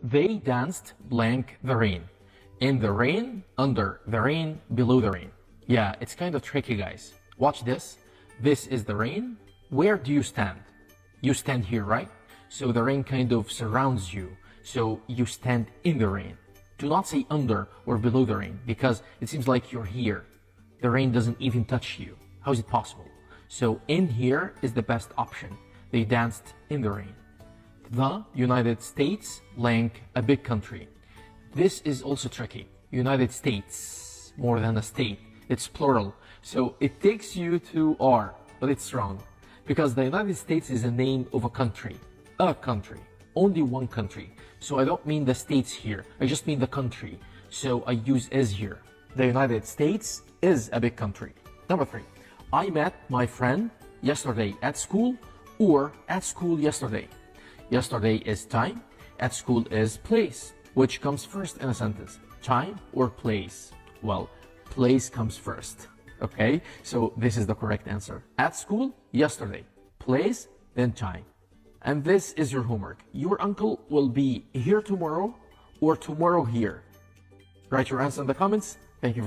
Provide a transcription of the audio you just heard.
They danced blank the rain. In the rain, under the rain, below the rain. Yeah, it's kind of tricky, guys. Watch this. This is the rain. Where do you stand? You stand here, right? So the rain kind of surrounds you. So you stand in the rain. Do not say under or below the rain because it seems like you're here. The rain doesn't even touch you. How is it possible? So in here is the best option. They danced in the rain. The United States blank a big country. This is also tricky. United States, more than a state. It's plural. So it takes you to R, but it's wrong. Because the United States is a name of a country. A country. Only one country. So I don't mean the states here. I just mean the country. So I use is here. The United States is a big country. Number 3. I met my friend yesterday at school or at school yesterday. Yesterday is time. At school is place. Which comes first in a sentence? Time or place? Well, place comes first. Okay, so this is the correct answer. At school, yesterday. Place, then time. And this is your homework. Your uncle will be here tomorrow or tomorrow here. Write your answer in the comments. Thank you.